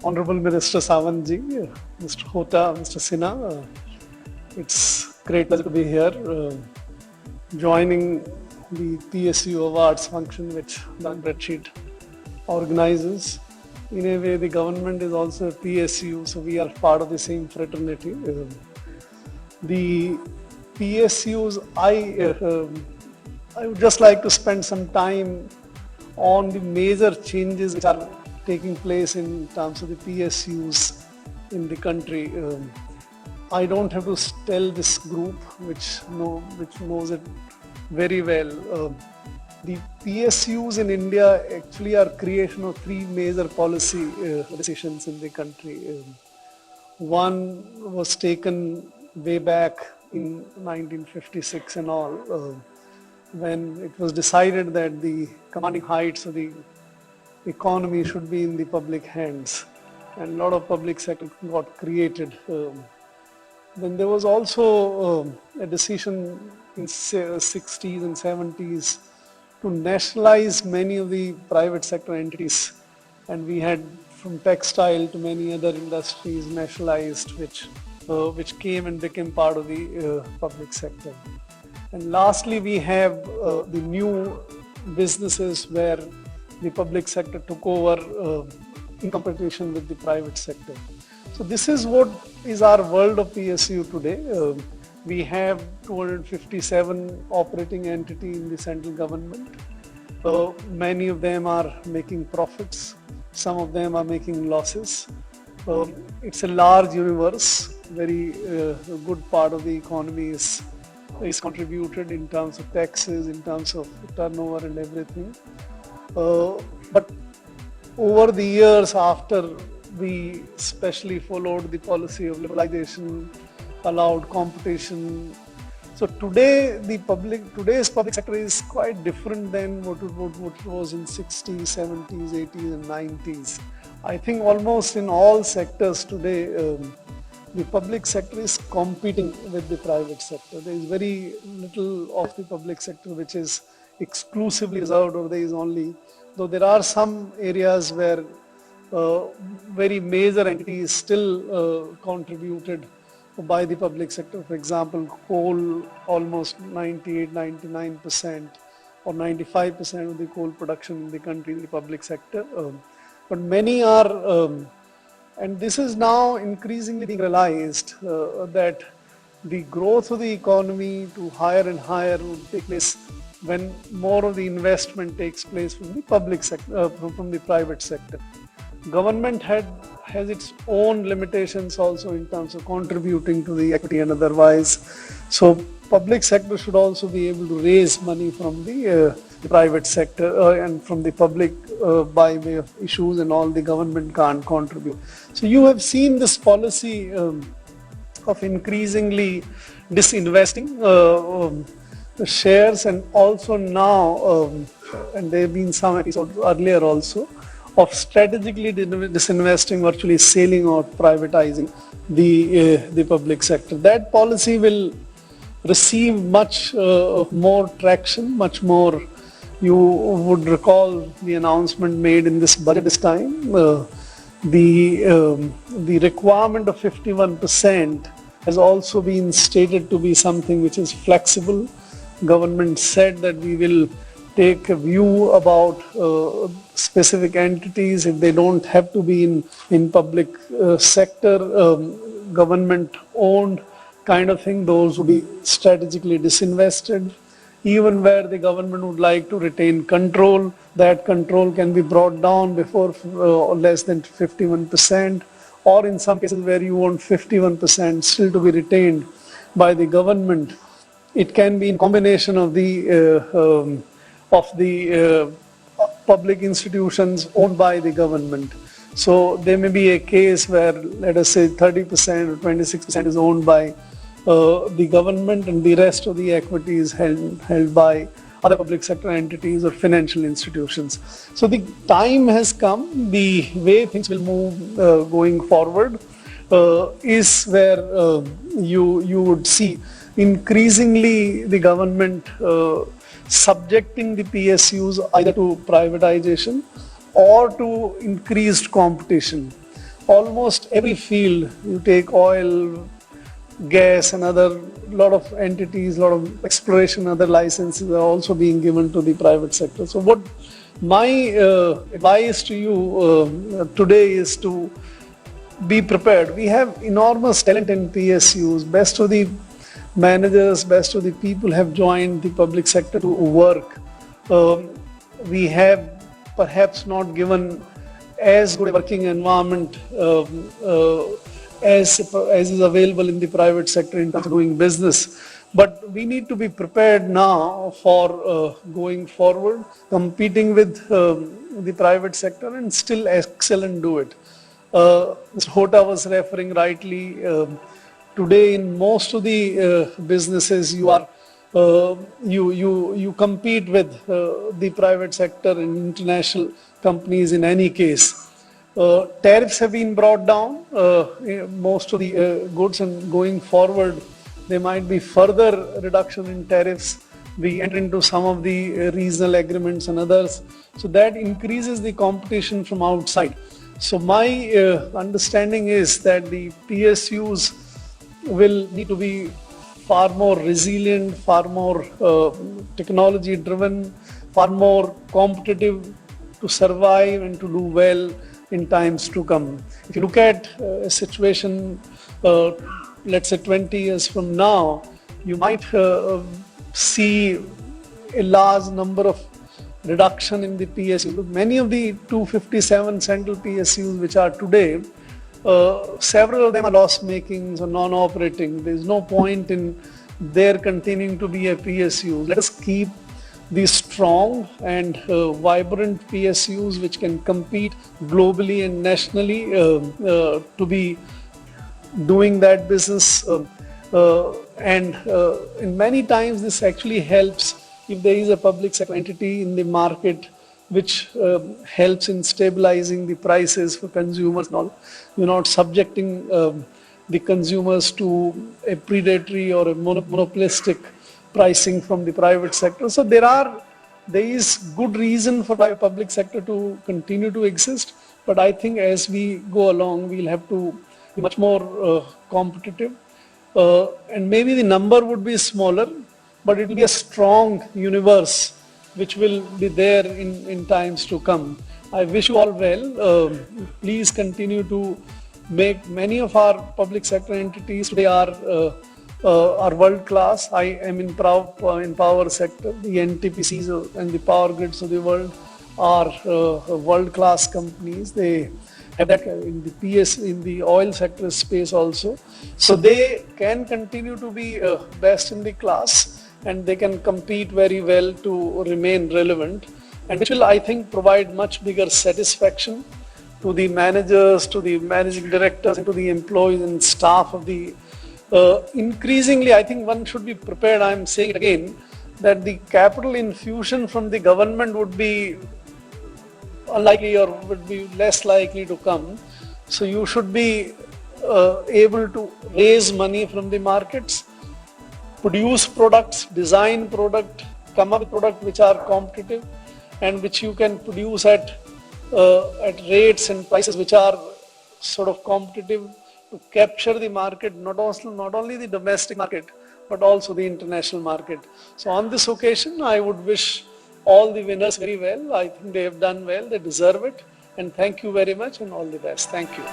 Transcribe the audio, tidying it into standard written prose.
Honorable Minister Sawantji, Mr. Hota, Mr. Sinha, it's great pleasure to be here, joining the PSU Awards function which Bradstreet organizes. In a way, the government is also a PSU, so we are part of the same fraternity. The PSUs, I would just like to spend some time on the major changes which are taking place in terms of the PSUs in the country. I don't have to tell this group which knows it very well. The PSUs in India actually are creation of three major policy decisions in the country. One was taken way back in 1956 and all, when it was decided that the commanding heights of the economy should be in the public hands, and a lot of public sector got created. Then there was also a decision in 60s and 70s to nationalize many of the private sector entities, and we had from textile to many other industries nationalized, which came and became part of the public sector. And lastly, we have the new businesses where the public sector took over in competition with the private sector. So this is what is our world of PSU today. We have 257 operating entities in the central government. Many of them are making profits. Some of them are making losses. It's a large universe. Very good part of the economy is contributed in terms of taxes, in terms of turnover and everything. But over the years, after we especially followed the policy of liberalization, allowed competition. So today, today's public sector is quite different than what it was in 60s, 70s, 80s and 90s. I think almost in all sectors today, the public sector is competing with the private sector. There is very little of the public sector which is exclusively reserved, or there is only, though there are some areas where very major entities still contributed by the public sector. For example, coal, almost 98-99% or 95% of the coal production in the country in the public sector. But many are, and this is now increasingly being realized that the growth of the economy to higher and higher will take place when more of the investment takes place from the public sector, from the private sector. Government has its own limitations also in terms of contributing to the equity and otherwise. So public sector should also be able to raise money from the private sector and from the public by way of issues, and all the government can't contribute. So you have seen this policy of increasingly disinvesting shares, and also now, and there have been some episodes earlier also, of strategically disinvesting, virtually selling out, privatizing the public sector. That policy will receive much more traction, much more. You would recall the announcement made in this budget this time. The requirement of 51% has also been stated to be something which is flexible. Government said that we will take a view about specific entities. If they don't have to be in public sector, government owned kind of thing, those will be strategically disinvested. Even where the government would like to retain control, that control can be brought down before less than 51%, or in some cases where you want 51% still to be retained by the government. It can be in combination of the public institutions owned by the government. So there may be a case where, let us say, 30% or 26% is owned by the government, and the rest of the equity is held by other public sector entities or financial institutions. So the time has come. The way things will move going forward is where you would see increasingly the government subjecting the PSUs either to privatization or to increased competition. almost every field. You take oil, gas, and other lot of entities, lot of exploration, other licenses are also being given to the private sector. So what my advice to you today is to be prepared. We have enormous talent in PSUs. Best of the managers, best of the people have joined the public sector to work. We have perhaps not given as good a working environment as is available in the private sector in terms of doing business. But we need to be prepared now for going forward, competing with the private sector and still excel and do it. Mr. Hota was referring rightly, today in most of the businesses you compete with the private sector and international companies in any case. Tariffs have been brought down, most of the goods, and going forward there might be further reduction in tariffs. We enter into some of the regional agreements and others, so that increases the competition from outside. So my understanding is that the PSUs will need to be far more resilient, far more technology driven, far more competitive to survive and to do well in times to come. If you look at a situation, let's say 20 years from now, you might see a large number of reduction in the PSU. Many of the 257 central PSUs which are today, several of them are loss makings or non-operating. There is no point in their continuing to be a PSU. Let us keep these strong and vibrant PSUs which can compete globally and nationally to be doing that business. And in many times this actually helps if there is a public sector entity in the market which helps in stabilizing the prices for consumers. You're not subjecting the consumers to a predatory or a monopolistic pricing from the private sector. So there is good reason for the public sector to continue to exist, but I think as we go along we'll have to be much more competitive, and maybe the number would be smaller, but it will be a strong universe which will be there in times to come. I wish you all well. Please continue to make many of our public sector entities today are world class. I am in power sector. The NTPCs and the power grids of the world are world class companies. They have that in the oil sector space also. So they can continue to be best in the class, and they can compete very well to remain relevant, and which will, I think, provide much bigger satisfaction to the managers, to the managing directors, and to the employees and staff of the. Increasingly, I think one should be prepared. I am saying again that the capital infusion from the government would be unlikely or would be less likely to come. So you should be able to raise money from the markets, produce products, design product, come up with products which are competitive and which you can produce at rates and prices which are sort of competitive to capture the market, not only the domestic market, but also the international market. So on this occasion, I would wish all the winners very well. I think they have done well, they deserve it. And thank you very much and all the best. Thank you.